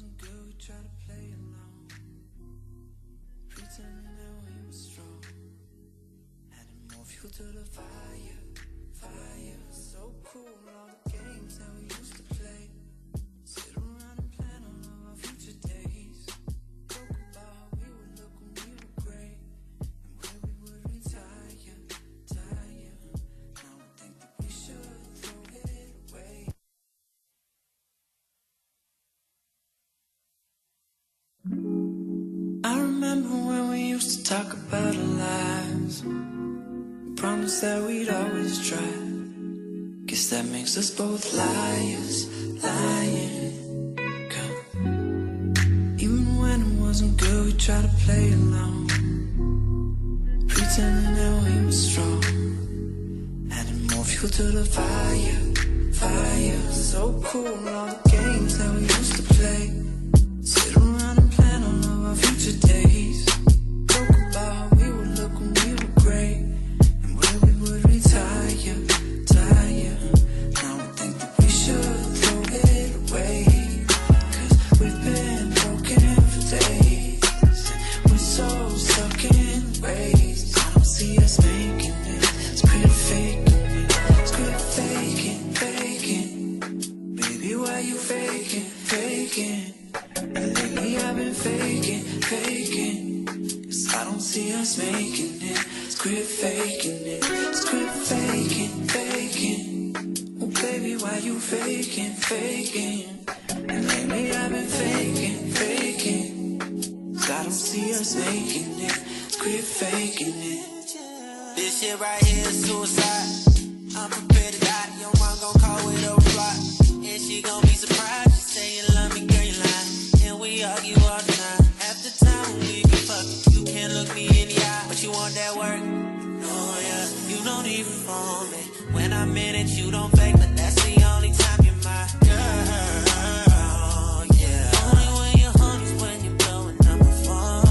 wasn't good, we tried to play along, pretending that we were strong, adding more fuel to the fire, fire. So cool, all the games that we used to play, sit around and plan on all our future days, talk about how we would look when we were great, and where we would retire, tire. Now I think that we should throw it away. I remember when we used to talk about our lives, promised that we'd always try. Guess that makes us both liars, lying. Even when it wasn't good, we tried to play along, pretending that we were strong, adding more fuel to the fire, fire. So cool, all the games that we used to play, sit around and plan on all our future days, talk about how we would look when we were great, and where we would retire, tire. Now I think that we should throw it away, 'cause we've been broken for days, and we're so stuck in ways. I don't see us making it, it's pretty faking it, it's pretty faking, faking. Baby, why you faking, faking? And lately I've been faking, faking, 'cause I don't see us making it. It's quit faking it, it's quit faking, faking. Oh baby, why you faking, faking? And lately I've been faking, faking, 'cause I don't see us making it. It's quit faking it. This shit right here is suicide. I'm prepared to die. Your mom gon' call with a reply, and she gon' be surprised. She say you love me, girl, you lying. And we argue all the time. Half the time when we be fucking, you can't look me in the eye, but you want that work. Oh yeah, you don't even phone me. When I'm in it, you don't fake, but that's the only time you're my girl. Yeah, only when you're home is when you're blowing up my phone.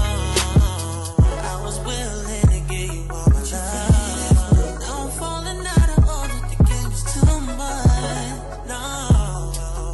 I was willing to give you all my love. Now I'm falling out of order, the game is too much. No,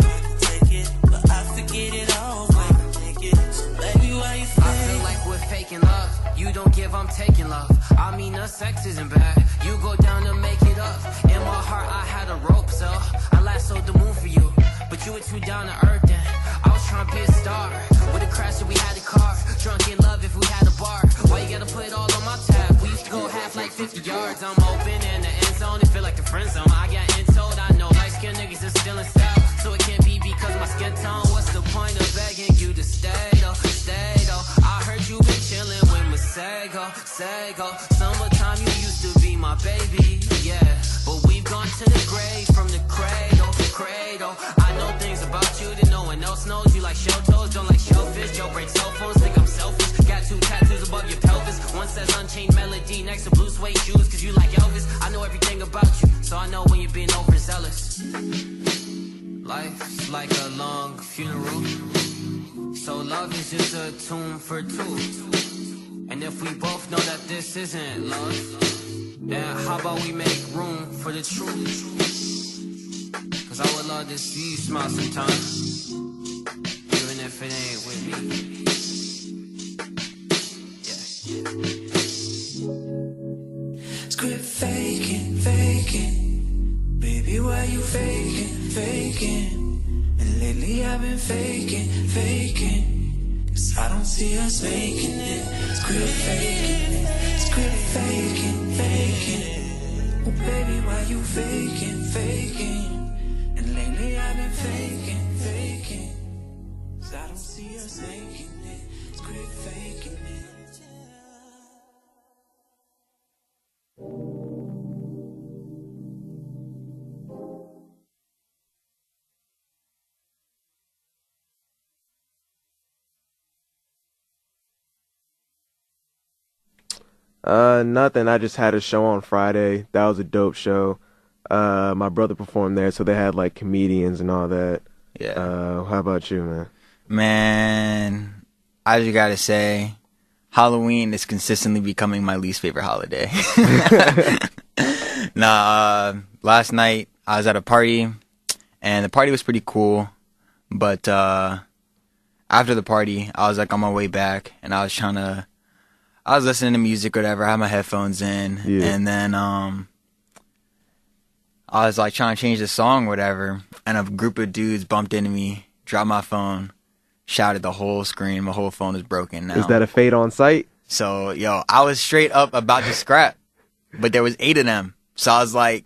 I can take it, but I forget it all when I make it. So baby, why you fake? I feel like we're faking love. You don't give, I'm taking love. I mean, the sex isn't bad. You go down to make it up. In my heart, I had a rope, so I lassoed the moon for you. But you were too down to earth then. I was trying to be a star. With a crash if we had a car. Drunk in love if we had a bar. Why you gotta put it all on my tab? We used to go half like 50 yards. I'm open in the end zone. It feel like the friend zone. I got in told. I know light-skinned niggas is still in style. So it can't be because my skin tone. What's the point of begging you to stay though? Stay though. I heard you been chilling with Masego, Sego. Summertime you used to be my baby, yeah. But we've gone to the grave from the cradle, cradle. I know things about you that no one else knows. You like shell toes, don't like shellfish. Joe break cell phones, think I'm selfish. Got 2 tattoos above your pelvis. One says Unchained Melody next to blue suede shoes, 'cause you like Elvis. I know everything about you, so I know when you're being overzealous. Life's like a long funeral, so love is just a tomb for two. And if we both know that this isn't love, then how about we make room for the truth? 'Cause I would love to see you smile sometime, even if it ain't with me. Yeah. It's quit faking, faking. Baby, why you faking, faking? And lately I've been faking, faking, 'cause I don't see us making it. It's quit faking it, it's quit faking, faking. Oh baby, why you faking, faking? And lately I've been faking, faking, 'cause I don't see us making it. It's quit faking it. Nothing. I just had a show on Friday. That was a dope show. My brother performed there, so they had like comedians and all that. Yeah. How about you, man? Man, I just gotta say, Halloween is consistently becoming my least favorite holiday. Last night I was at a party, and the party was pretty cool, but after the party, I was like on my way back, and I was listening to music or whatever. I had my headphones in, and then I was like trying to change the song or whatever, and a group of dudes bumped into me, dropped my phone, shouted the whole screen. My whole phone is broken now. Is that a fade on sight? So, yo, I was straight up about to scrap, but there was 8 of them. So I was like,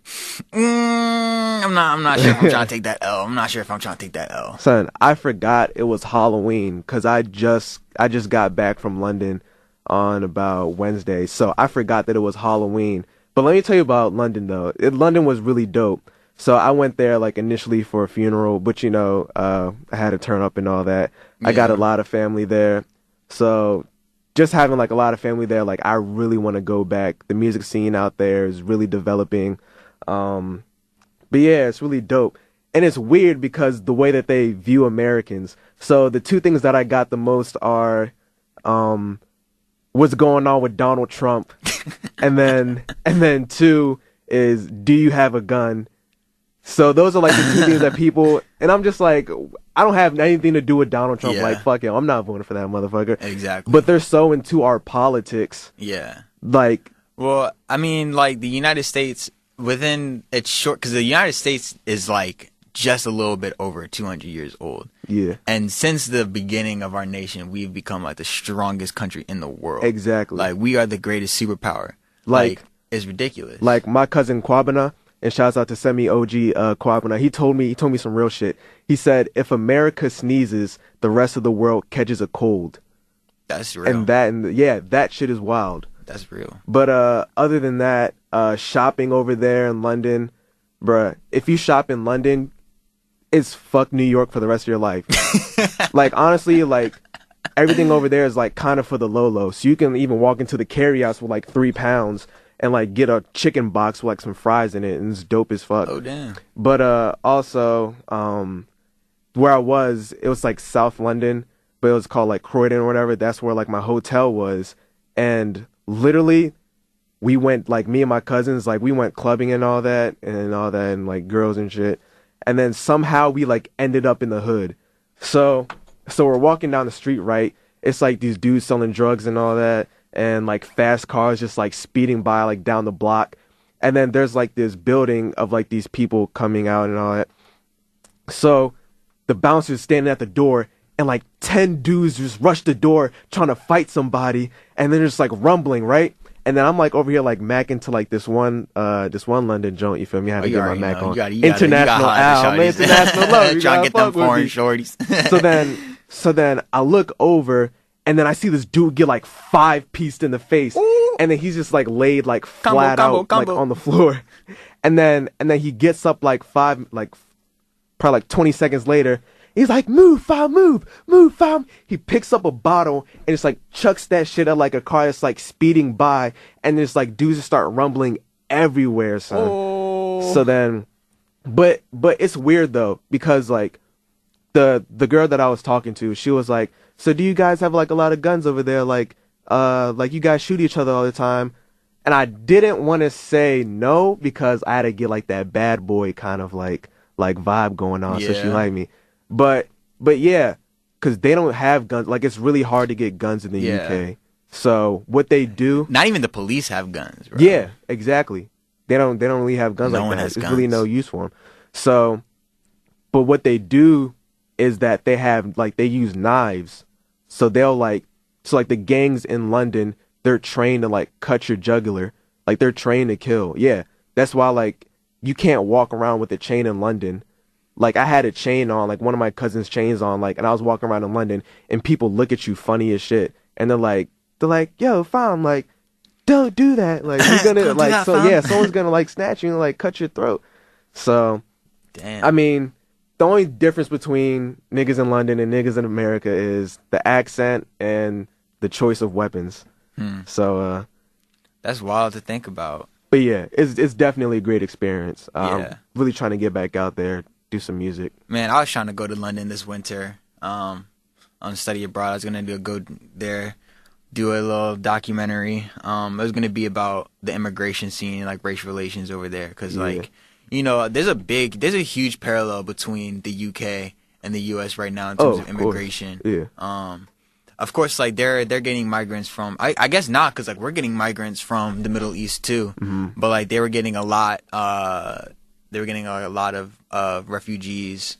I'm not sure if I'm trying to take that L. I'm not sure if I'm trying to take that L. Son, I forgot it was Halloween because I just got back from London on about Wednesday. So I forgot that it was Halloween. But let me tell you about London, though. London was really dope. So I went there like initially for a funeral, but I had to turn up and all that. Yeah. I got a lot of family there. So just having like a lot of family there, like I really want to go back. The music scene out there is really developing. But yeah, it's really dope. And it's weird because the way that they view Americans. So the two things that I got the most are what's going on with Donald Trump. and then 2 is, do you have a gun? So those are like the 2 things that people, and I'm just like, I don't have anything to do with Donald Trump. Yeah. Like, fuck him, I'm not voting for that motherfucker. Exactly. But they're so into our politics. Yeah. Like, well, I mean, like the United States within its short, because the United States is like just a little bit over 200 years old. Yeah. And since the beginning of our nation, we've become like the strongest country in the world. Exactly. Like we are the greatest superpower. Like it's ridiculous. Like my cousin Kwabena, and shouts out to Semi OG Kwabena. He told me some real shit. He said, if America sneezes, the rest of the world catches a cold. That's real. And that shit is wild. That's real. But other than that, shopping over there in London, bruh, if you shop in London, it's fuck New York for the rest of your life. Like honestly, like everything over there is like kind of for the low. So you can even walk into the carryouts with like £3 and like get a chicken box with like some fries in it, and it's dope as fuck. Oh damn. But also where I was, it was like South London, but it was called like Croydon or whatever. That's where like my hotel was, and literally we went, like me and my cousins, like we went clubbing and all that and like girls and shit, and then somehow we like ended up in the hood. So we're walking down the street, right? It's like these dudes selling drugs and all that, and like fast cars just like speeding by like down the block. And then there's like this building of like these people coming out and all that. So the bouncer's standing at the door, and like 10 dudes just rush the door trying to fight somebody, and then just like rumbling, right? And then I'm like over here like macking to like this one London joint, you feel me? I had to get my Mac on. International Al, man, international love. Trying to get them foreign shorties. So then I look over, and then I see this dude get like 5-pieced in the face. Ooh. And then he's just like laid like flat out like on the floor. And then he gets up like probably like 20 seconds later. He's like, move, foul, move. He picks up a bottle and just like chucks that shit at like a car that's like speeding by, and there's like dudes just start rumbling everywhere, son. Oh. So then, but it's weird though, because like the girl that I was talking to, she was like, so do you guys have like a lot of guns over there? Like you guys shoot each other all the time? And I didn't want to say no because I had to get like that bad boy kind of like vibe going on. Yeah. So she liked me. But yeah, because they don't have guns. Like, it's really hard to get guns in the UK. So what they do, not even the police have guns, bro. Yeah, exactly. They don't really have guns like that. There's really no use for them. So, but what they do is that they use knives. So the gangs in London, they're trained to like cut your jugular. Like, they're trained to kill. Yeah, that's why like you can't walk around with a chain in London. Like, I had a chain on, like, one of my cousin's chains on, like, and I was walking around in London, and people look at you funny as shit, and they're like, yo, fam, like, don't do that, like, you're gonna, like, so, yeah, someone's gonna, like, snatch you and, like, cut your throat. So, damn. I mean, the only difference between niggas in London and niggas in America is the accent and the choice of weapons. So, that's wild to think about. But yeah, it's definitely a great experience. I'm really trying to get back out there, do some music. Man, I was trying to go to London this winter on study abroad. I was going to go there, do a little documentary. It was going to be about the immigration scene, like racial relations over there. Because, like, you know, there's a huge parallel between the UK in the U.S. right now in terms of course. immigration. Yeah. Of course, like they're getting migrants from. I guess not, because like we're getting migrants from the Middle East too. But like they were getting a lot. They were getting a lot of refugees.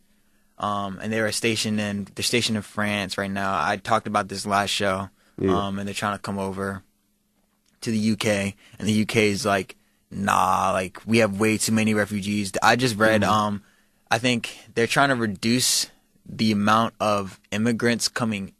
And they're stationed in France right now. I talked about this last show. And they're trying to come over to the UK, and the UK is like, nah, like we have way too many refugees. I just read, I think they're trying to reduce the amount of immigrants coming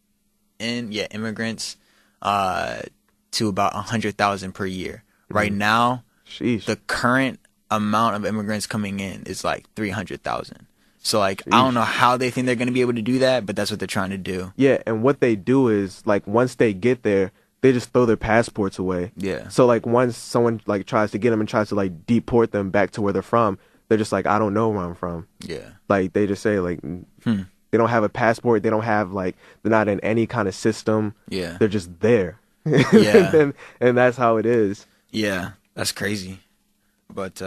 in, immigrants, to about 100,000 per year. Right now, the current amount of immigrants coming in is like 300,000. So, like, I don't know how they think they're going to be able to do that, but that's what they're trying to do. Yeah, and what they do is, like, once they get there, they just throw their passports away. Yeah. So, like, once someone, like, tries to get them and tries to, like, deport them back to where they're from, they're just like, I don't know where I'm from. Yeah. Like, they just say, like, they don't have a passport. They don't have, like, they're not in any kind of system. Yeah. They're just there. Yeah. and that's how it is. Yeah, that's crazy. But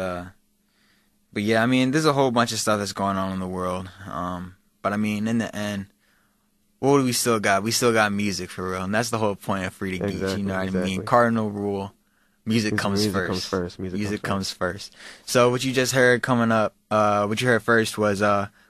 yeah, I mean, there's a whole bunch of stuff that's going on in the world. But I mean, in the end, what do we still got? We still got music for real, and that's the whole point of Frieda Geeks. Exactly, You know what I mean? exactly. Cardinal rule: music comes first. Music comes first. So what you just heard coming up, what you heard first was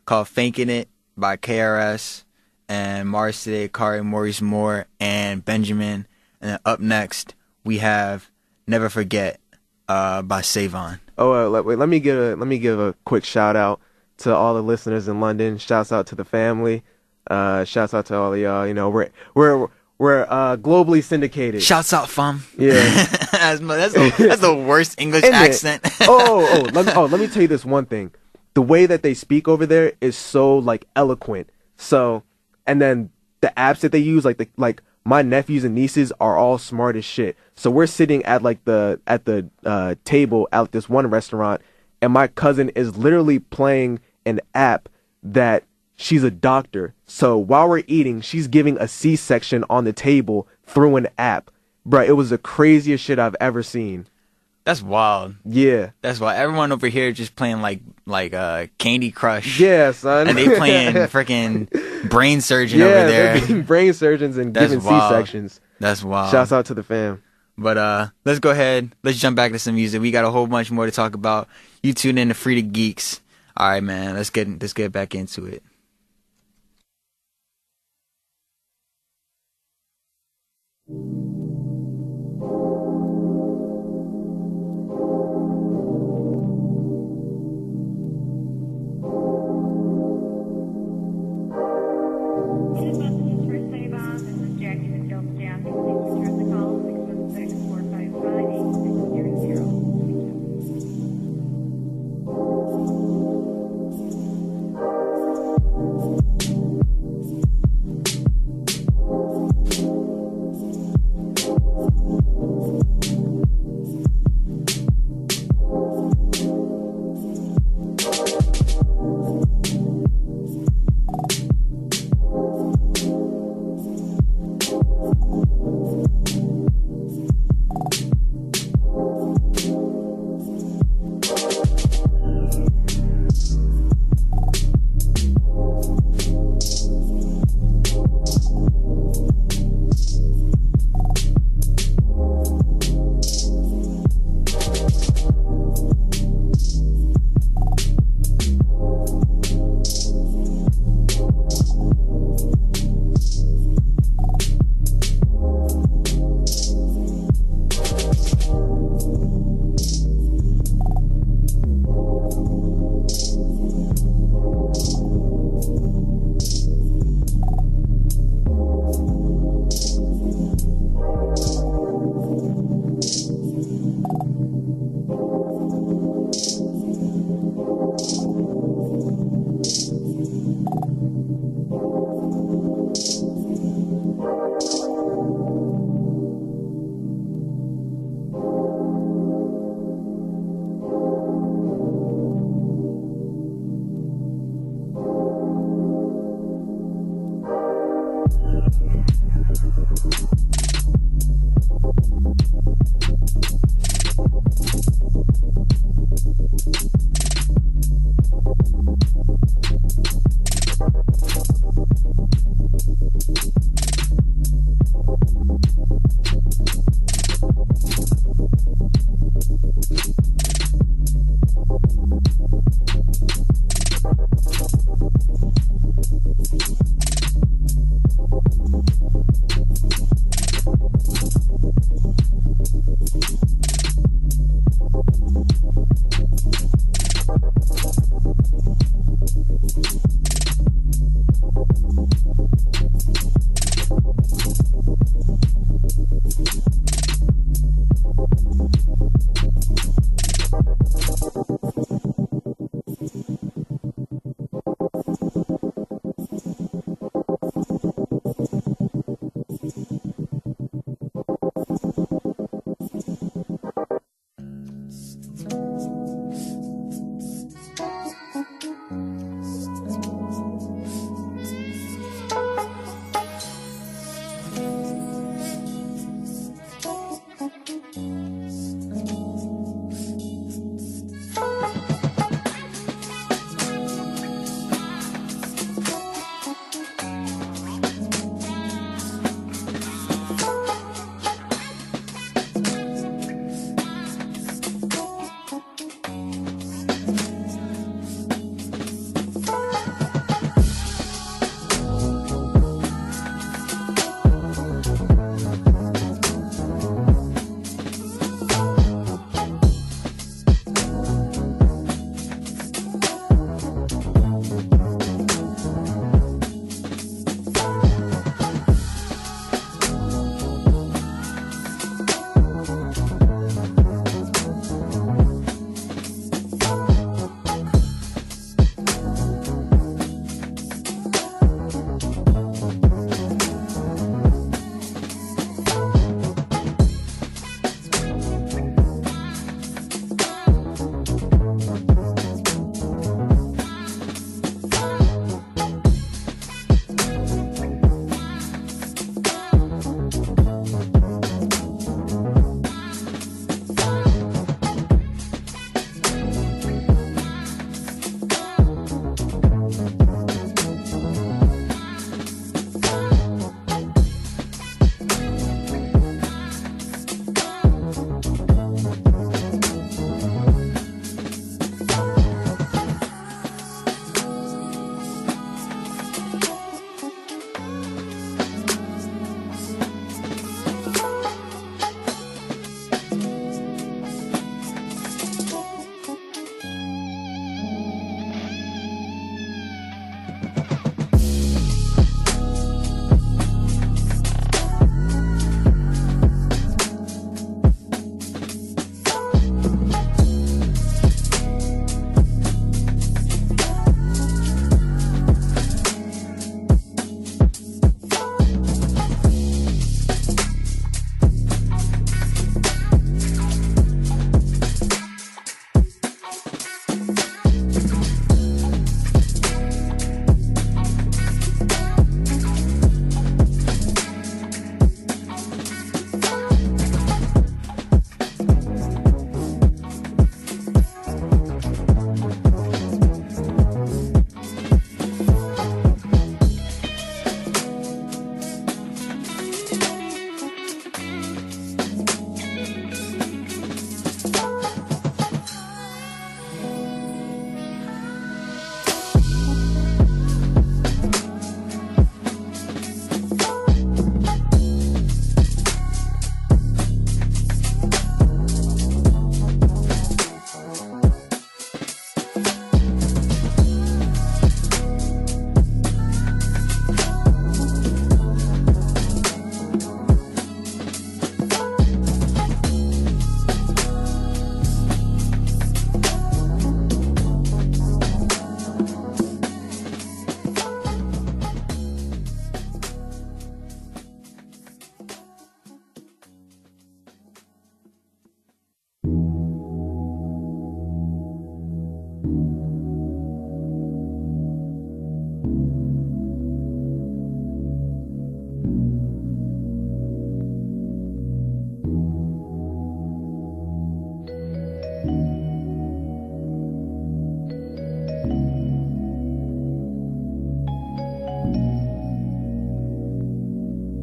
called "Faking It" by KRS and Mars Today, Kari, Maurice Moore, and Benjamin. And then up next we have "Never Forget" by Savon. Oh, wait, let me give a quick shout out to all the listeners in London. Shouts out to the family. Shouts out to all of y'all. You know, we're globally syndicated. Shouts out, fam. Yeah. that's the worst English accent. Let me tell you this one thing. The way that they speak over there is so like eloquent. So, and then the apps that they use, like my nephews and nieces are all smart as shit. So we're sitting at the table at this one restaurant, and my cousin is literally playing an app that she's a doctor. So while we're eating, she's giving a C-section on the table through an app. Bruh, it was the craziest shit I've ever seen. That's wild. Yeah. That's why everyone over here just playing like Candy Crush. Yeah, son. And they playing freaking brain surgeon over there. They're being brain surgeons and giving C-sections. That's wild. Shouts out to the fam. But let's go ahead. Let's jump back to some music. We got a whole bunch more to talk about. You tune in to Frieda Geeks. All right, man. Let's get back into it.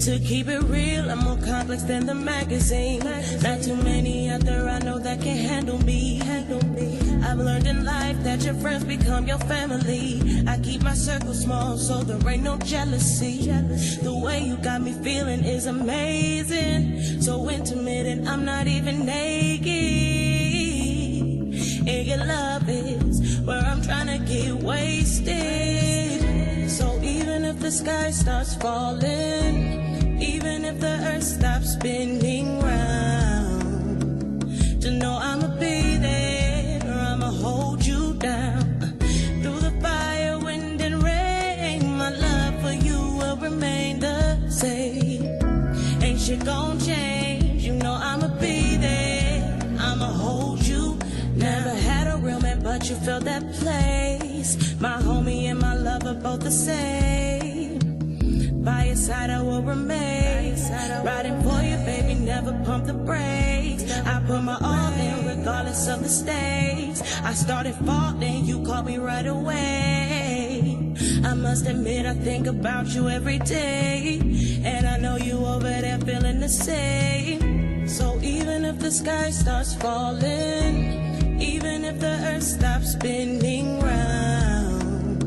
To keep it real, I'm more complex than the magazine. Not too many out there I know that can handle me. I've learned in life that your friends become your family. I keep my circle small so there ain't no jealousy. The way you got me feeling is amazing. So intimate and I'm not even naked. And your love is where I'm trying to get wasted. So even if the sky starts falling, even if the earth stops spinning round, to know I'ma be there, or I'ma hold you down. Through the fire, wind and rain, my love for you will remain the same. Ain't shit gon' change, you know I'ma be there, I'ma hold you. Never had a real man, but you felt that place. My homie and my lover both the same. By your side I will remain, riding for you, baby, never pump the brakes. I put my all in regardless of the stakes. I started falling, you caught me right away. I must admit I think about you every day, and I know you over there feeling the same. So even if the sky starts falling, even if the earth stops spinning round,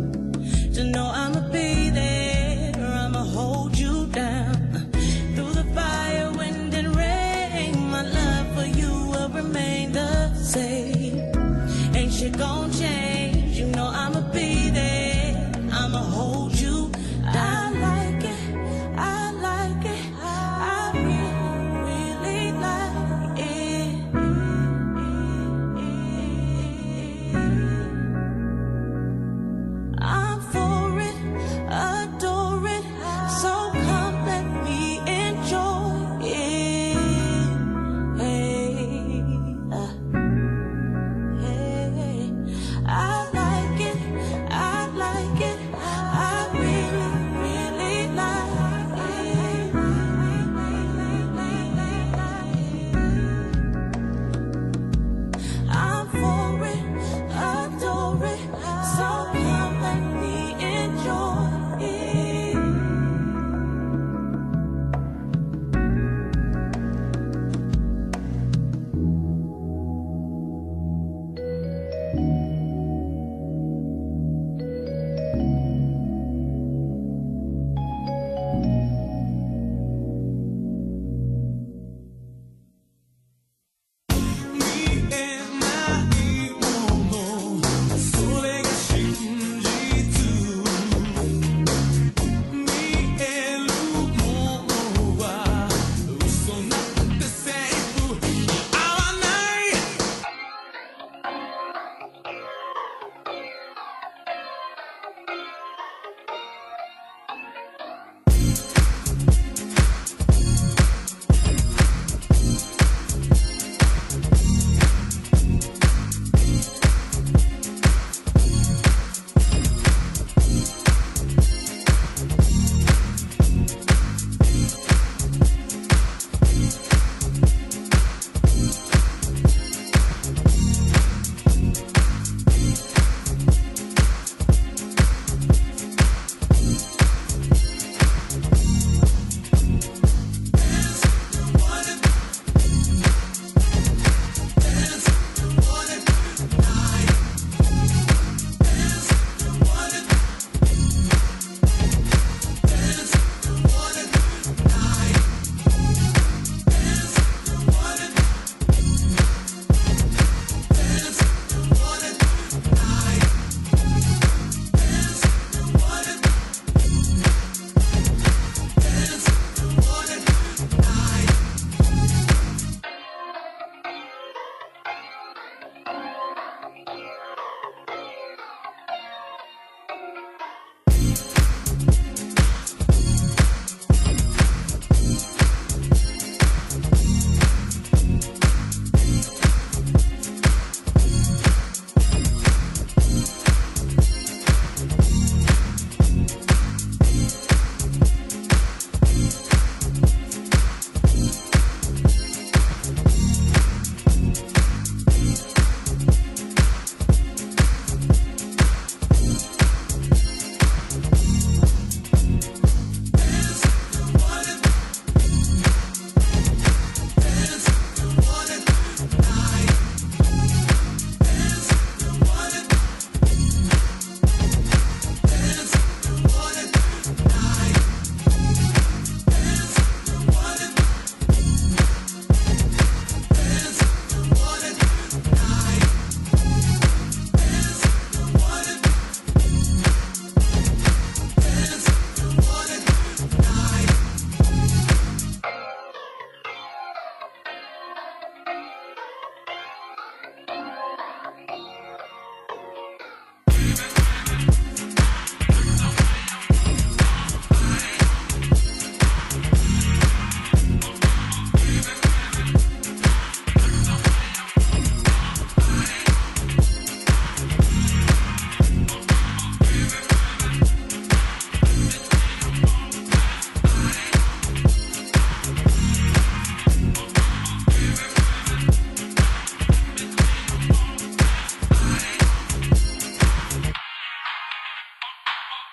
to know I'ma be there, or I'ma hold you down. Through the fire, wind and rain, my love for you will remain the same. Ain't shit gon' change, you know I'ma be there, I'ma hold you down. I like it, I like it, I really like it. I'm for it,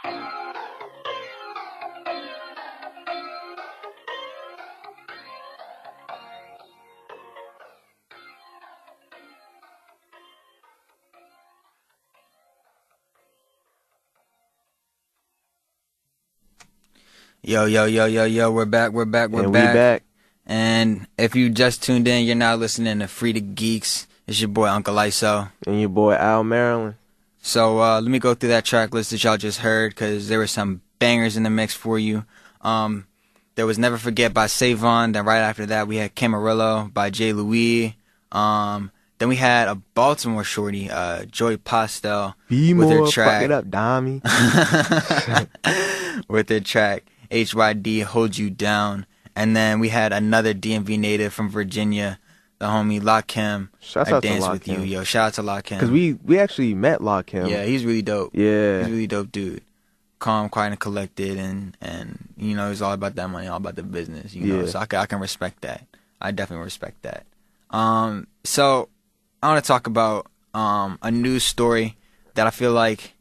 Yo, yo, yo, yo, yo, we're back. And we back. And if you just tuned in, you're now listening to Frieda Geeks. It's your boy, Uncle Iso. And your boy, Al Maryland. So, let me go through that track list that y'all just heard, because there were some bangers in the mix for you. There was Never Forget by Savon. Then right after that, we had Camarillo by J. Louis. Then we had a Baltimore shorty, Joy Postel, with her track. Fuck it up, Dami. With her track HYD, Hold You Down. And then we had another DMV native from Virginia, the homie Lakim. Shouts I out to Dance With Lakim. You. Yo, shout out to Lakim. Because we actually met Lakim. Yeah, he's really dope. Yeah. He's a really dope dude. Calm, quiet, and collected, and you know, he's all about that money, all about the business, you know. Yeah. So I can respect that. I definitely respect that. So I want to talk about a news story that I feel like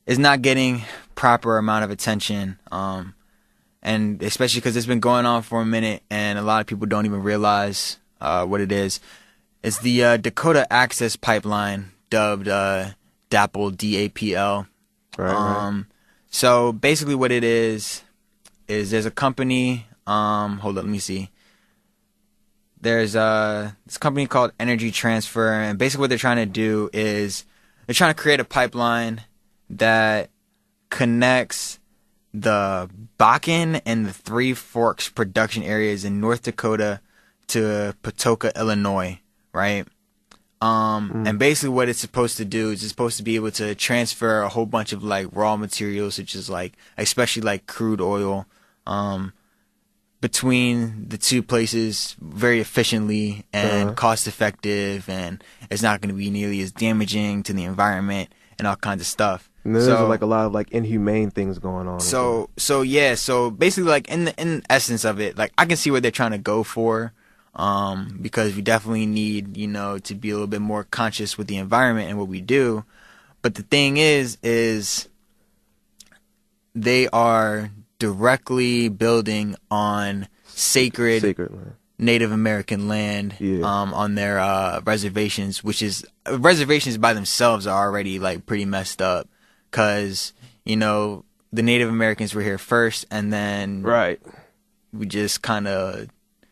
is not getting proper amount of attention, and especially because it's been going on for a minute, and a lot of people don't even realize what it is. It's the Dakota Access Pipeline, dubbed DAPL, DAPL. Right. So basically what it is there's a company, hold on, let me see. There's this company called Energy Transfer, and basically what they're trying to do is they're trying to create a pipeline that connects the Bakken and the Three Forks production areas in North Dakota to Patoka, Illinois, right? And basically what it's supposed to do is it's supposed to be able to transfer a whole bunch of like raw materials, such as like, especially like crude oil, between the two places very efficiently and cost effective, and it's not going to be nearly as damaging to the environment and all kinds of stuff. And then there's like a lot of like inhumane things going on. So basically, like in the essence of it, like I can see what they're trying to go for. Because we definitely need, you know, to be a little bit more conscious with the environment and what we do. But the thing is they are directly building on sacred land. Native American land, on their reservations, which is reservations by themselves are already like pretty messed up, because you know the Native Americans were here first, and then we just kind of.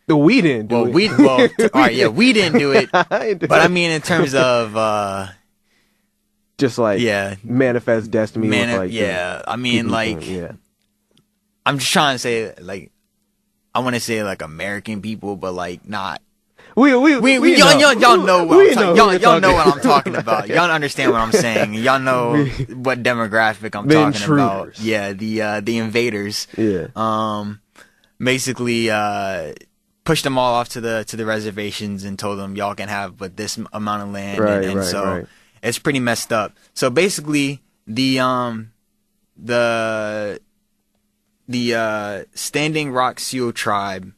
We didn't do it. All right, yeah, we didn't do it. But I mean, in terms of just like manifest destiny. I mean, like, I'm just trying to say, like, I want to say like American people, but like not. Y'all know what I'm talking about. Y'all understand what I'm saying. Y'all know what demographic I'm talking about. Yeah, the invaders. Yeah. Basically, pushed them all off to the reservations and told them y'all can have but this amount of land, so it's pretty messed up. So basically, the Standing Rock Sioux tribe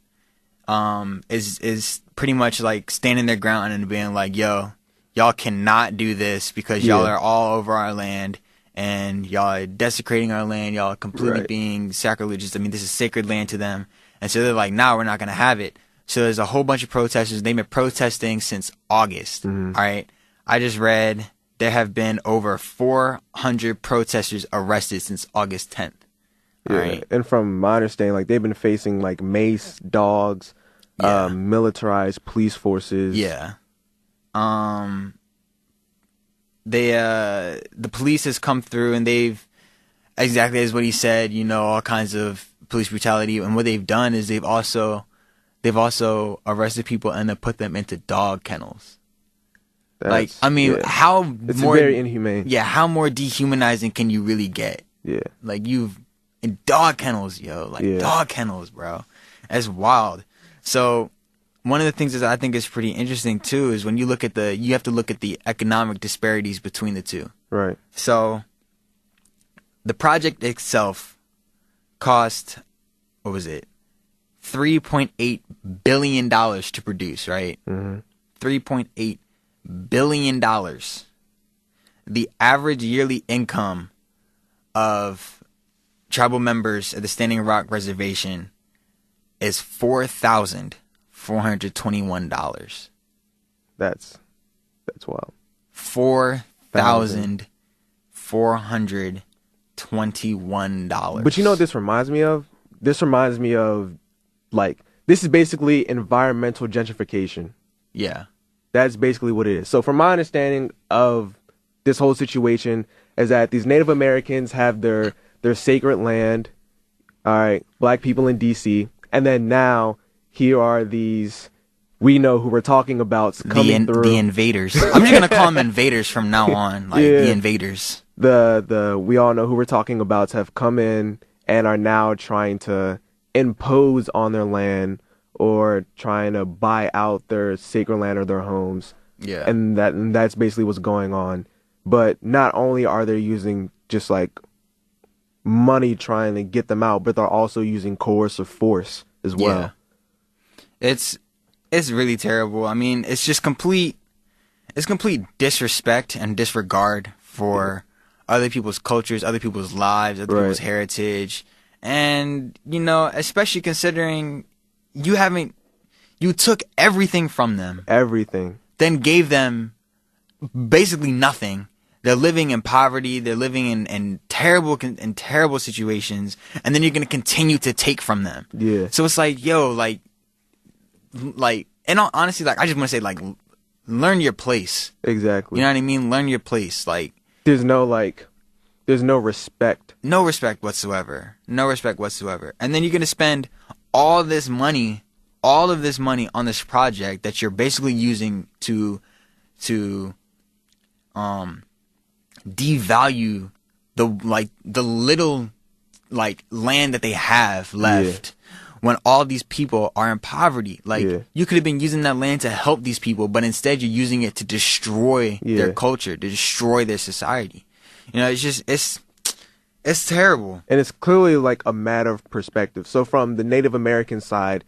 is pretty much like standing their ground and being like, yo, y'all cannot do this because y'all are all over our land and y'all are desecrating our land. Y'all are completely being sacrilegious. I mean, this is sacred land to them. And so they're like, nah, we're not going to have it. So there's a whole bunch of protesters. They've been protesting since August. All right. I just read there have been over 400 protesters arrested since August 10th. All right. And from my understanding, like they've been facing like mace, dogs, militarized police forces. Yeah. The police has come through and they've, exactly as what he said, you know, all kinds of police brutality. And what they've done is they've also arrested people and then put them into dog kennels. Like, I mean, how it's more very inhumane. Yeah, how more dehumanizing can you really get? Yeah. Like in dog kennels, yo. Like dog kennels, bro. That's wild. So one of the things that I think is pretty interesting too is when you look at you have to look at the economic disparities between the two. Right. So the project itself cost, what was it? $3.8 billion to produce, right? $3.8 billion. The average yearly income of tribal members at the Standing Rock Reservation is $4,421. That's wild. $4,421. But you know what this reminds me of? This reminds me of, like, this is basically environmental gentrification. Yeah. That's basically what it is. So from my understanding of this whole situation is that these Native Americans have their sacred land, all right, black people in D.C., and then now here are these, we know who we're talking about coming through. The invaders. I'm just going to call them invaders from now on, like the invaders. We all know who we're talking about have come in and are now trying to impose on their land or trying to buy out their sacred land or their homes. Yeah. And that's basically what's going on. But not only are they using just like money trying to get them out, but they're also using coercive force as well. Yeah. It's really terrible. I mean, it's just complete disrespect and disregard for other people's cultures, other people's lives, other people's heritage. And, you know, especially considering you took everything from them. Everything. Then gave them basically nothing. They're living in poverty. They're living in terrible situations. And then you're going to continue to take from them. Yeah. So it's like, yo, like, and honestly, like, I just want to say, like, learn your place. Exactly. You know what I mean? Learn your place. Like, there's no respect. No respect whatsoever. No respect whatsoever. And then you're going to spend all of this money on this project that you're basically using to devalue the little like land that they have left. When all these people are in poverty. Like, you could have been using that land to help these people, but instead you're using it to destroy their culture, to destroy their society. You know, it's terrible. And it's clearly like a matter of perspective. So from the Native American side,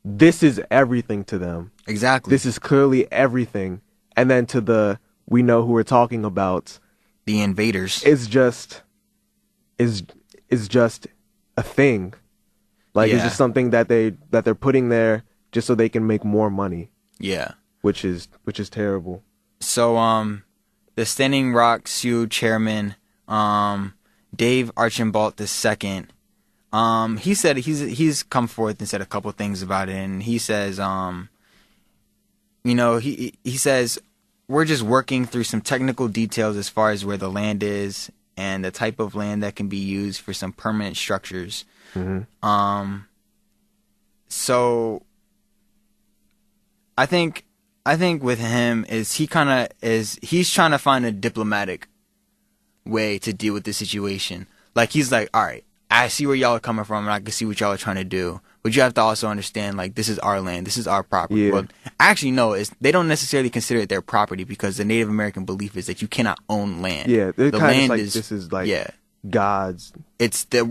this is everything to them. Exactly. This is clearly everything. And then to we know who we're talking about. The invaders. It's just a thing. Like, it's just something that they're putting there just so they can make more money. Yeah. Which is terrible. So the Standing Rock Sioux chairman, Dave Archambault II, he said he's come forth and said a couple things about it, and he says he says we're just working through some technical details as far as where the land is and the type of land that can be used for some permanent structures. Mm-hmm. So I think with him is he's trying to find a diplomatic way to deal with the situation. Like, he's like, all right, I see where y'all are coming from and I can see what y'all are trying to do, but you have to also understand, like, this is our land, this is our property. Yeah. Well, actually, no, they don't necessarily consider it their property because the Native American belief is that you cannot own land. Yeah, the land like, is, this is like God's. It's the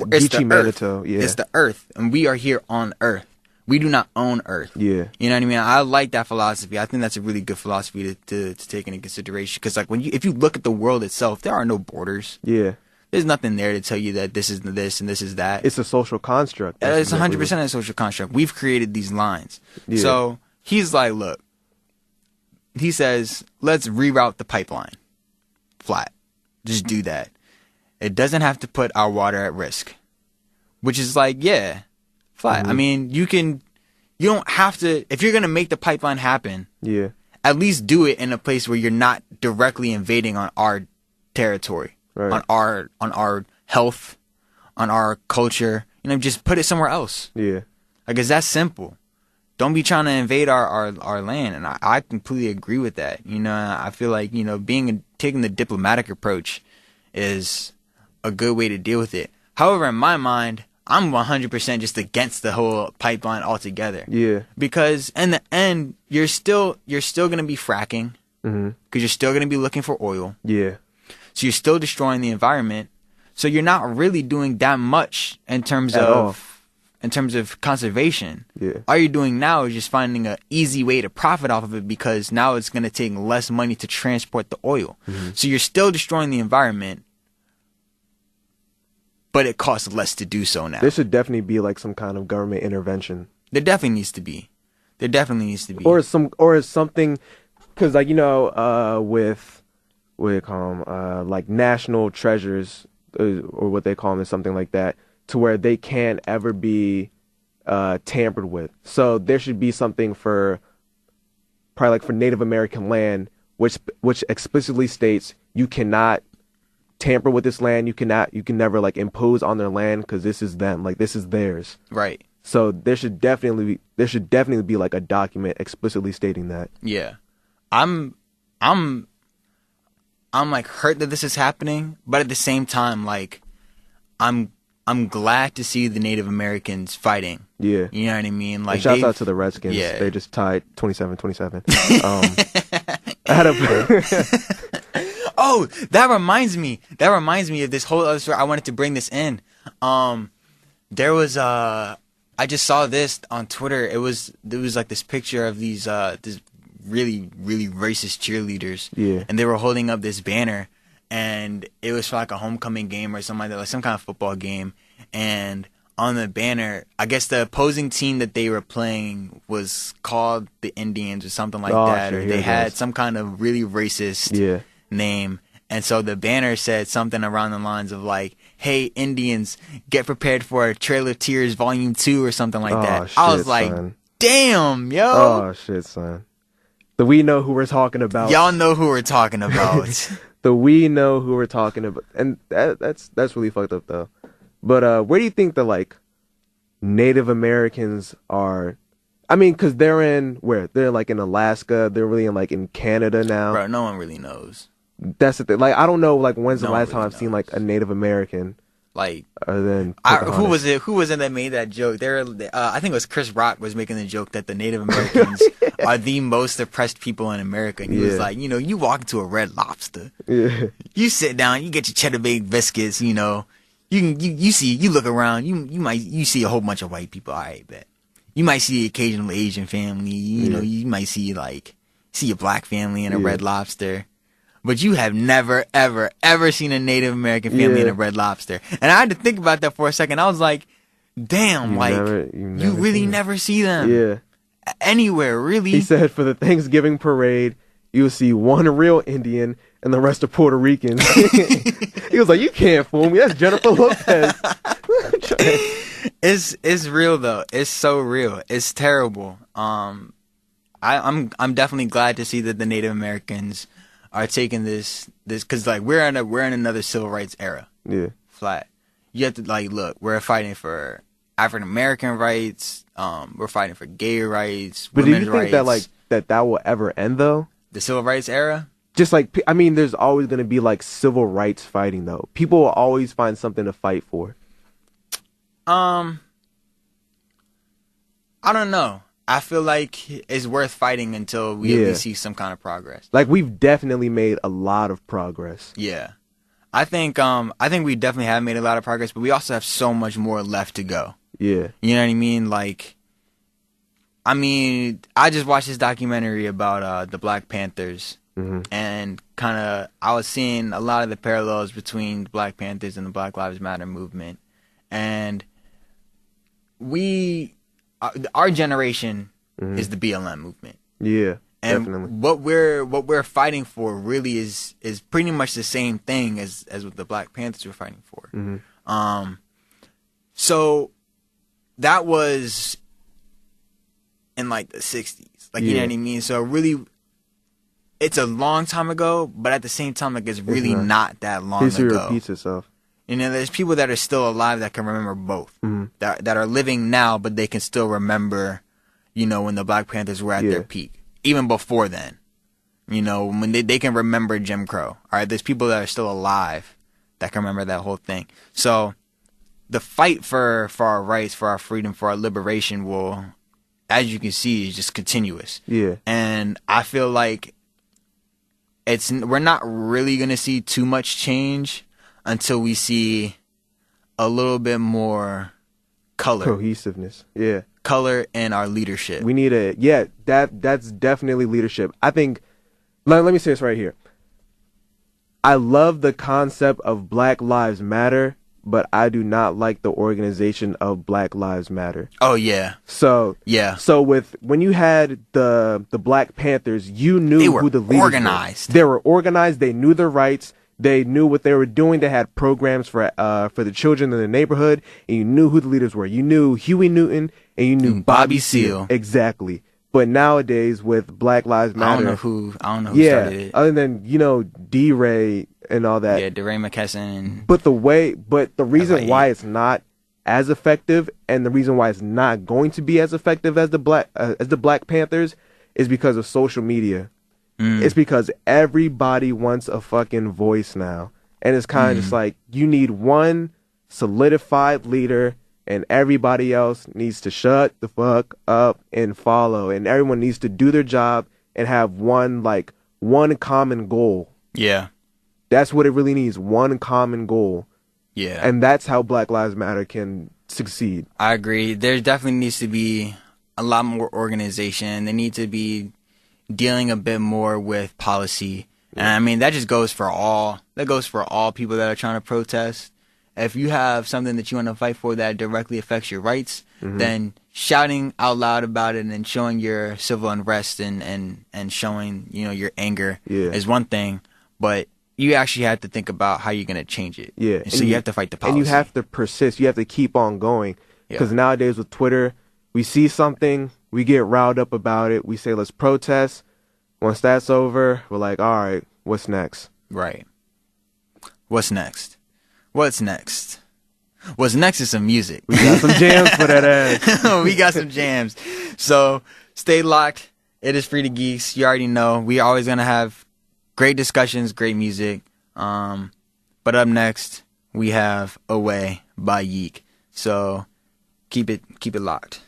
earth. Yeah. It's the earth, and we are here on earth. We do not own earth. Yeah. You know what I mean? I like that philosophy. I think that's a really good philosophy to take into consideration. Because, like, if you look at the world itself, there are no borders. Yeah. There's nothing there to tell you that this is this and this is that. It's a social construct. It's 100% a social construct. We've created these lines. Yeah. So he's like, look. He says, let's reroute the pipeline. Flat. Just do that. It doesn't have to put our water at risk. Which is like, yeah, flat. Mm-hmm. I mean, you don't have to, if you're going to make the pipeline happen, at least do it in a place where you're not directly invading on our territory, on our health, on our culture. You know, just put it somewhere else. Yeah. Like, it's that simple. Don't be trying to invade our land. And I completely agree with that. You know, I feel like, you know, taking the diplomatic approach is a good way to deal with it. However, in my mind, I'm 100% just against the whole pipeline altogether. Yeah. Because in the end, you're still going to be fracking. Mm-hmm. Because you're still going to be looking for oil. Yeah. So you're still destroying the environment. So you're not really doing that much in terms of conservation. Yeah. All you're doing now is just finding an easy way to profit off of it because now it's going to take less money to transport the oil. Mm-hmm. So you're still destroying the environment but it costs less to do so now. There should definitely be like some kind of government intervention. There definitely needs to be. There definitely needs to be. Or something, because like with what do they call them, like national treasures, or what they call them, is something like that, to where they can't ever be tampered with. So there should be something for probably like for Native American land, which explicitly states you cannot tamper with this land. You can never like impose on their land, because this is them, like this is theirs. Right. So there should definitely be like a document explicitly stating that. Yeah. I'm like hurt that this is happening, but at the same time, like I'm glad to see the Native Americans fighting. Yeah. You know what I mean? Like, and shouts out to the Redskins. Yeah. They just tied 27-27. I had a Oh, that reminds me of this whole other story. I wanted to bring this in. There was I just saw this on Twitter. There was like this picture of these this really, really racist cheerleaders. Yeah. And they were holding up this banner, and it was for like a homecoming game or something like that, like some kind of football game. And on the banner, I guess the opposing team that they were playing was called the Indians or something like that. Sure, or they had some kind of really racist name. And so the banner said something around the lines of like, "Hey, Indians, get prepared for Trail of Tears Volume 2 or something like that." Shit, I was like, son. damn, yo. Oh, shit, son. We know who we're talking about. Y'all know who we're talking about. We know who we're talking about. And that's really fucked up, though. But where do you think the, like, Native Americans are? I mean, because they're in, where? They're, like, in Alaska. They're really in Canada now. Bro, no one really knows. That's the thing. Like, I don't know, like, when's the No one last time really I've seen, knows. like, a Native American. Like, Other than who was it? Who was it that made that joke? I think it was Chris Rock was making the joke that the Native Americans are the most oppressed people in America. And he was like, you walk into a Red Lobster, you sit down, you get your cheddar baked biscuits, you look around, you see a whole bunch of white people. All right, bet. You might see the occasional Asian family. You might see a black family in a Red Lobster. But you have never, ever, ever seen a Native American family in a Red Lobster. And I had to think about that for a second. I was like, damn, you really never see them. Yeah. Anywhere, really. He said for the Thanksgiving parade, you'll see one real Indian and the rest are Puerto Ricans. He was like, you can't fool me. That's Jennifer Lopez. It's real, though. It's so real. It's terrible. I'm definitely glad to see that the Native Americans are taking this because like we're in another civil rights era. Yeah. Flat. You have to look, we're fighting for African American rights, we're fighting for gay rights, But do women's you think rights. that will ever end though? The civil rights era? Just like, I mean, there's always going to be like civil rights fighting though. People will always find something to fight for. I don't know. I feel like it's worth fighting until we at least see some kind of progress. Like we've definitely made a lot of progress. Yeah. I think we definitely have made a lot of progress, but we also have so much more left to go. Yeah. You know what I mean? Like, I just watched this documentary about the Black Panthers, and I was seeing a lot of the parallels between the Black Panthers and the Black Lives Matter movement, and our generation is the BLM movement. Yeah. And definitely. what we're fighting for really is pretty much the same thing as what the Black Panthers were fighting for. So that was in like the 60s. Like you know what I mean? So really it's a long time ago, but at the same time like it's really not that long History ago. repeats itself. There's people that are still alive that can remember both. That are living now, but they can still remember, when the Black Panthers were at their peak. Even before then. When they can remember Jim Crow. All right, there's people that are still alive that can remember that whole thing. So the fight for our rights, for our freedom, for our liberation will, as you can see, is just continuous. Yeah. And I feel like we're not really going to see too much change until we see a little bit more color. Cohesiveness. Yeah. Color in our leadership. We need that's definitely leadership. I think, let me say this right here. I love the concept of Black Lives Matter, but I do not like the organization of Black Lives Matter. Oh yeah. So Yeah. So when you had the Black Panthers, you knew They were who the leaders organized. were. They were organized. They knew their rights. They knew what they were doing. They had programs for the children in the neighborhood, and you knew who the leaders were. You knew Huey Newton, and you knew Bobby Seale. Exactly. But nowadays with Black Lives Matter, I don't know who started it. Other than D-Ray and all that. Yeah, DeRay McKesson. But the reason why it's not as effective, and the reason why it's not going to be as effective as the Black Panthers, is because of social media. It's because everybody wants a fucking voice now, and it's kind of just like you need one solidified leader, and everybody else needs to shut the fuck up and follow, and everyone needs to do their job and have one common goal. Yeah. That's what it really needs, one common goal. Yeah. And that's how Black Lives Matter can succeed. I agree. There definitely needs to be a lot more organization. They need to be dealing a bit more with policy. And I mean, that just goes for all people that are trying to protest. If you have something that you want to fight for that directly affects your rights, then shouting out loud about it and then showing your civil unrest and showing, your anger is one thing, but you actually have to think about how you're going to change it. Yeah. And so you have to fight the policy. And you have to persist. You have to keep on going. Because nowadays with Twitter, we see something, we get riled up about it, we say, let's protest. Once that's over, we're like, all right, what's next? Right. What's next? What's next? What's next is some music. We got some jams for that ass. We got some jams. So stay locked. It is Frieda Geeks. You already know. We always going to have great discussions, great music. But up next, we have Away by Yeek. So keep it locked.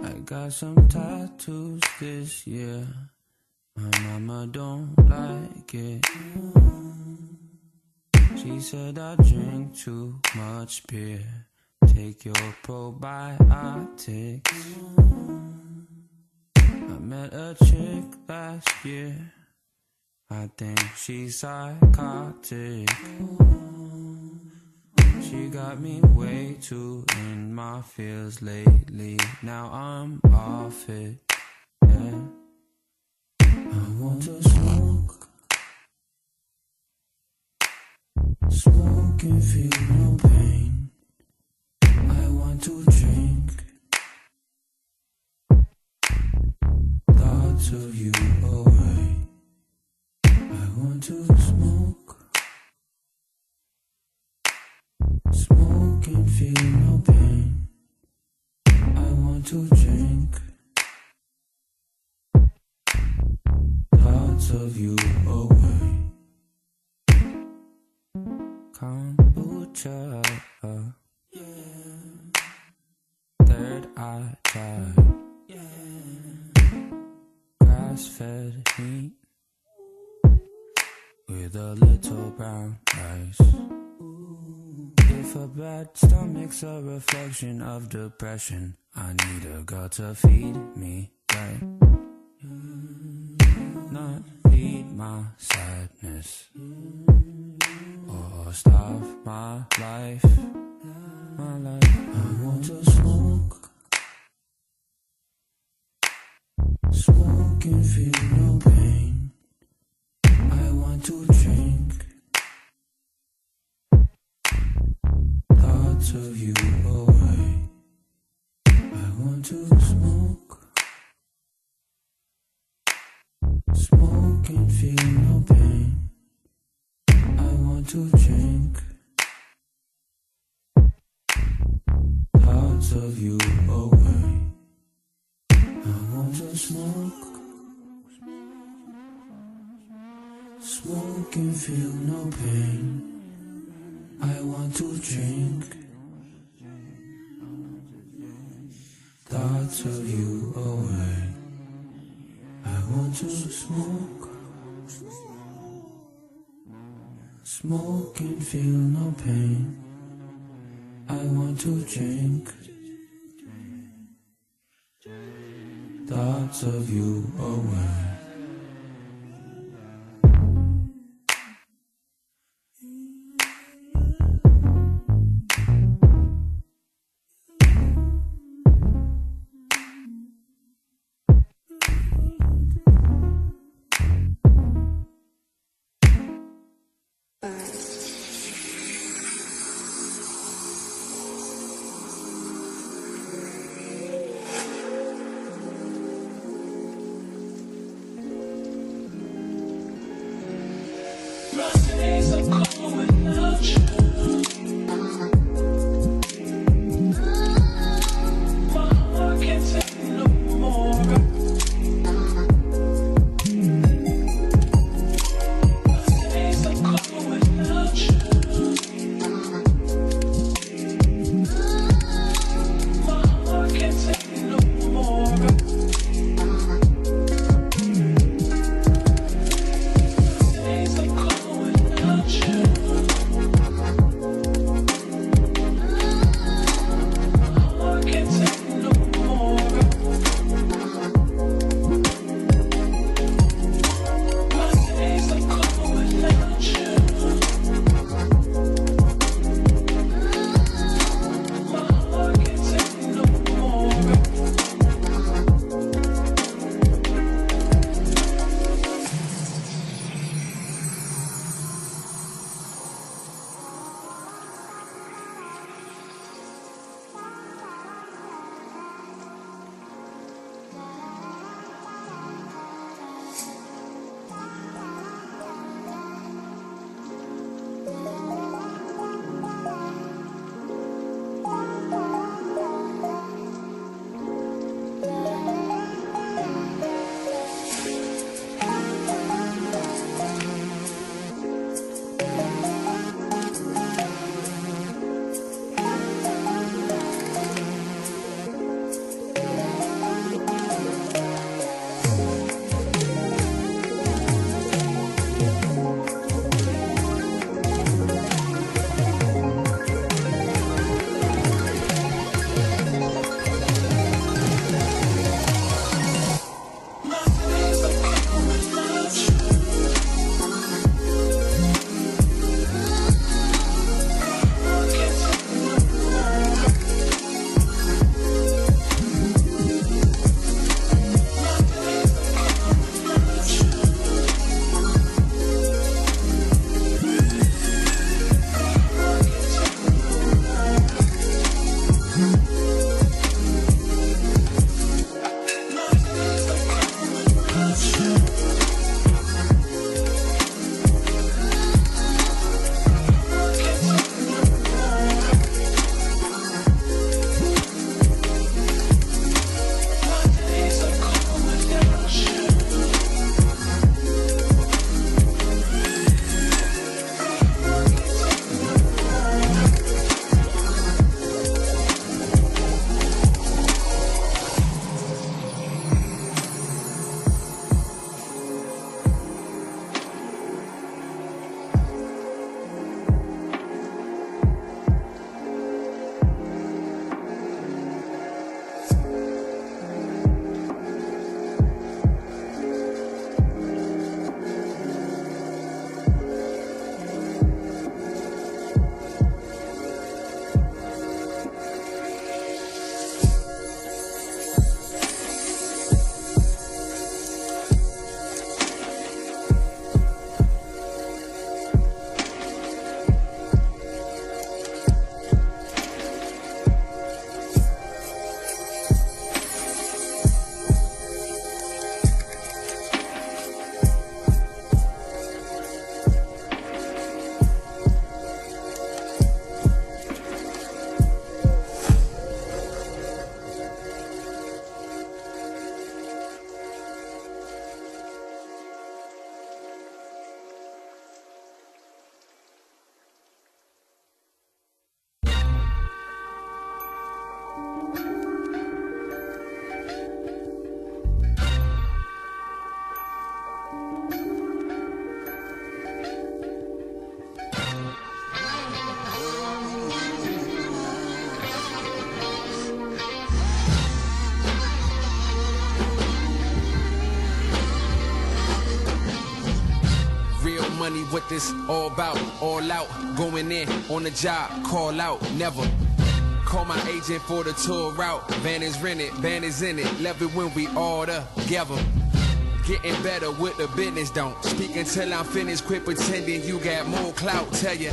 I got some tattoos this year. My mama don't like it. She said I drink too much beer. Take your probiotics. I met a chick last year. I think she's psychotic. She got me way too in my feels lately. Now I'm off it, yeah. I want to smoke. Smoke and feel no pain. I want to drink. Thoughts of you away. I want to smoke. Smoke and feel no pain. I want to drink. Thoughts of you away. Kombucha, yeah. Third eye try, yeah. Grass-fed meat with a little brown rice. If a bad stomach's a reflection of depression, I need a girl to feed me right. Not feed my sadness or starve my life. I want to smoke. Smoke and feel no pain. I want to drink. Thoughts of you away. I want to smoke. Smoke and feel no pain. I want to drink. Thoughts of you away. I want to smoke. Smoke and feel no pain. I want to drink. Thoughts of you away. I want to smoke. smoke and feel no pain. I want to drink thoughts of you away. what this all about, all out, going in on the job, call out, never. Call my agent for the tour route, van is rented, band is in it, love it when we all together. Getting better with the business, don't speak until I'm finished, quit pretending you got more clout, tell ya.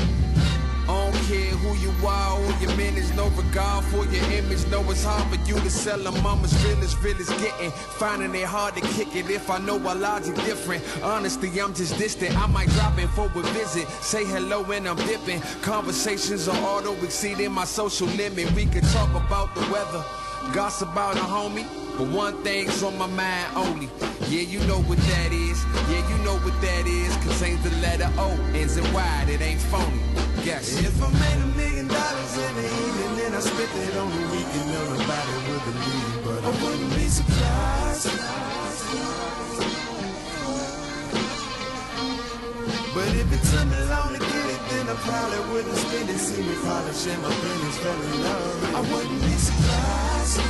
I don't care who you are or your minutes, no regard for your image. Know it's hard for you to sell them. I'm as real as getting. Finding it hard to kick it if I know our logic different. Honestly, I'm just distant. I might drop in for a visit. Say hello and I'm dipping. Conversations are auto exceeding my social limit. We could talk about the weather, gossip about a homie. But one thing's on my mind only. Yeah, you know what that is. Yeah, you know what that is. Contains the letter O, ends in Y, it ain't phony. Yes. If I made $1 million in the evening, then I spent it on the weekend, nobody would believe me, but I wouldn't be surprised. But if it took me long to get it, then I probably wouldn't spend it. See me polishing my pennies, fell in love. I wouldn't be surprised.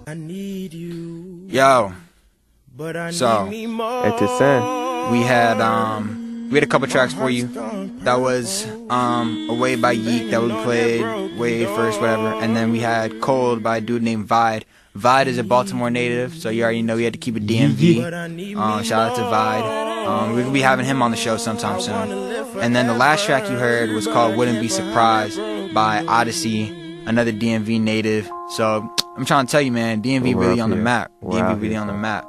I need you. Yo. But I So, need me more. Et tu sais? we had a couple tracks for you. That was Away by Yeek that we played way first, whatever. And then we had Cold by a dude named Vide. Vide is a Baltimore native, so you already know we had to keep it DMV. Shout out to Vide. We're gonna be having him on the show sometime soon. And then the last track you heard was called Wouldn't Be Surprised by Odyssey, another DMV native. So I'm trying to tell you, man, DMV really on the map. DMV really on the map.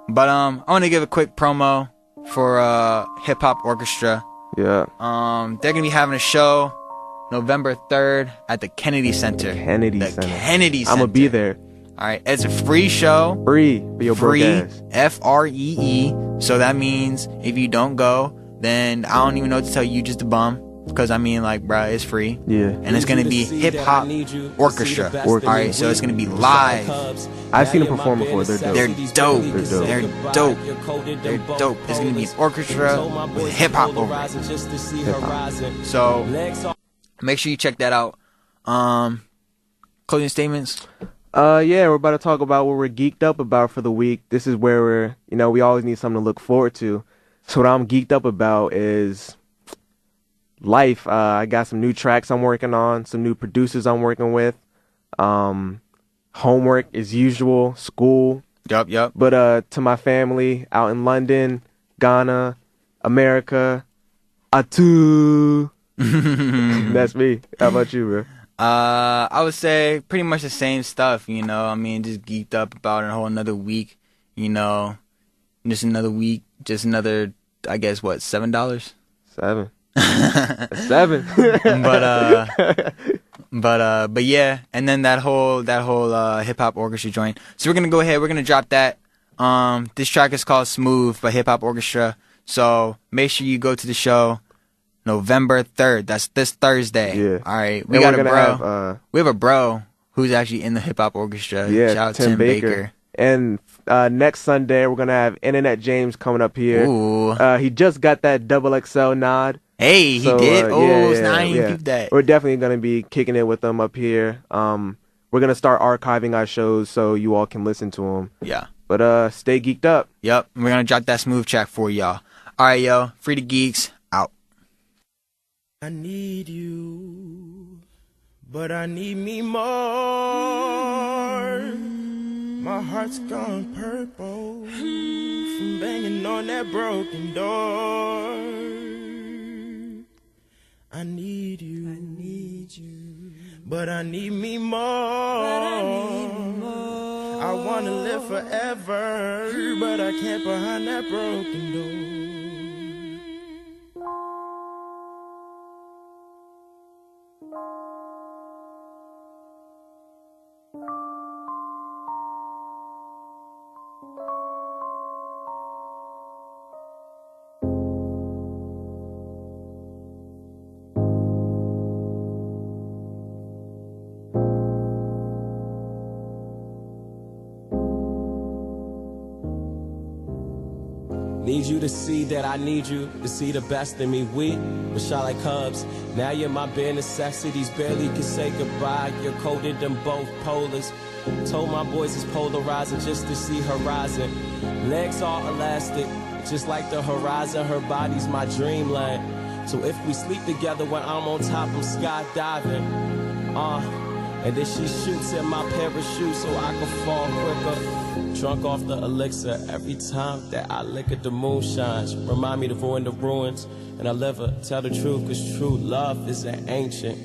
But I want to give a quick promo for Hip Hop Orchestra. Yeah. They're gonna be having a show November 3rd at the Kennedy Center. Kennedy Center. Kennedy Center. I'm gonna be there. All right, it's a free show. Free for your broke Free, ass. Free. So that means if you don't go, then I don't even know what to tell you. Just a bum. Because I mean, like, bruh, it's free. Yeah. And it's gonna be Hip Hop Orchestra. All right, so it's gonna be live. I've seen them perform before. They're dope. They're dope. They're dope. They're dope. They're dope. It's gonna be an orchestra with hip hop over it. So make sure you check that out. Closing statements. Yeah, we're about to talk about what we're geeked up about for the week. This is where we always need something to look forward to. So what I'm geeked up about is life. I got some new tracks I'm working on, some new producers I'm working with. Homework as usual, school. Yup. But to my family out in London, Ghana, America, Atu. That's me. How about you, bro? I would say pretty much the same stuff, I mean, just geeked up about a whole another week, just another week, just another, I guess, what, $7? 7. 7. but yeah, and then that whole hip hop orchestra joint. So we're gonna go ahead, we're gonna drop that. This track is called Smooth by Hip Hop Orchestra. So make sure you go to the show November 3rd. That's this Thursday. Yeah. All right. We got a bro. We have a bro who's actually in the Hip Hop Orchestra. Yeah. Shout out Tim Baker. And next Sunday we're gonna have Internet James coming up here. Ooh. He just got that XXL nod. Hey, he did. I didn't peep that. We're definitely gonna be kicking it with them up here. We're gonna start archiving our shows so you all can listen to them. Yeah. But stay geeked up. Yep. We're gonna drop that Smooth track for y'all. All right, yo. Frieda Geeks out. I need you, but I need me more. My heart's gone purple from banging on that broken door. I need you, but I need me more. I wanna live forever, but I can't behind that broken door. Need you to see that I need you, to see the best in me. We were shot like Cubs. Now you're my bare necessities, barely can say goodbye. You're coded in both polars. Told my boys it's polarizing just to see horizon. Legs all elastic, just like the horizon. Her body's my dreamland. So if we sleep together when I'm on top, I'm skydiving. And then she shoots in my parachute so I can fall quicker. Drunk off the elixir every time that I lick at the moonshine. Remind me to ruin the ruins, and I live her. Tell the truth, cause true love isn't ancient.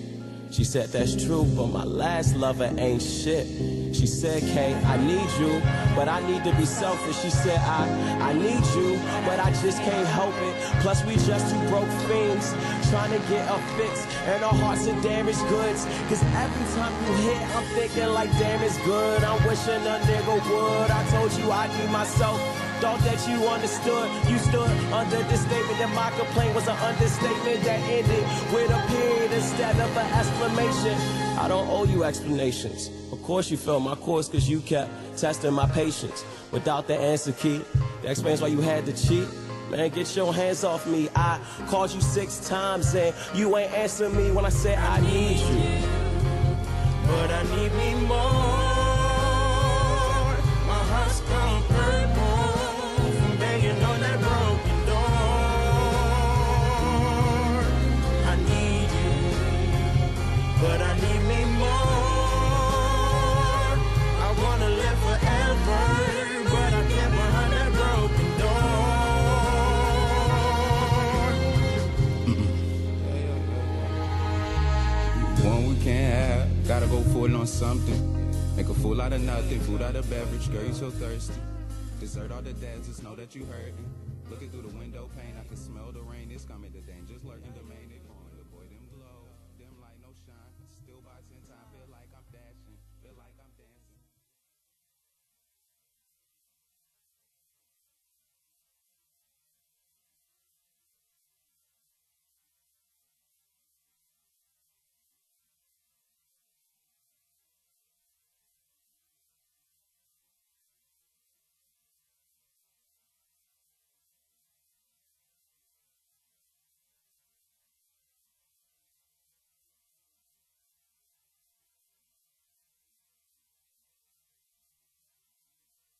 She said that's true, but my last lover ain't shit. She said, Kay, I need you, but I need to be selfish. She said, I need you, but I just can't help it. Plus we just two broke fiends, trying to get a fix, and our hearts are damaged goods. Cause every time you hit, I'm thinking like, damn, it's good. I'm wishing a nigga would. I told you I need myself. Thought that you understood. You stood under this statement that my complaint was an understatement that ended with a period instead of an exclamation. I don't owe you explanations. Of course you failed my course cause you kept testing my patience. Without the answer key, that explains why you had to cheat. Man, get your hands off me. I called you 6 times and you ain't answering me when I said I need you. But I need me more. My heart's gone purple from banging on that broken door. I need you, but I need me more. I wanna live forever, but I can't behind that broken door. One we can't have, gotta go full on something. Make a fool out of nothing, food out of beverage, girl you so thirsty. Desert all the deserts, know that you hurting. Looking through the window pane, I can smell the rain, it's coming, the danger's lurking.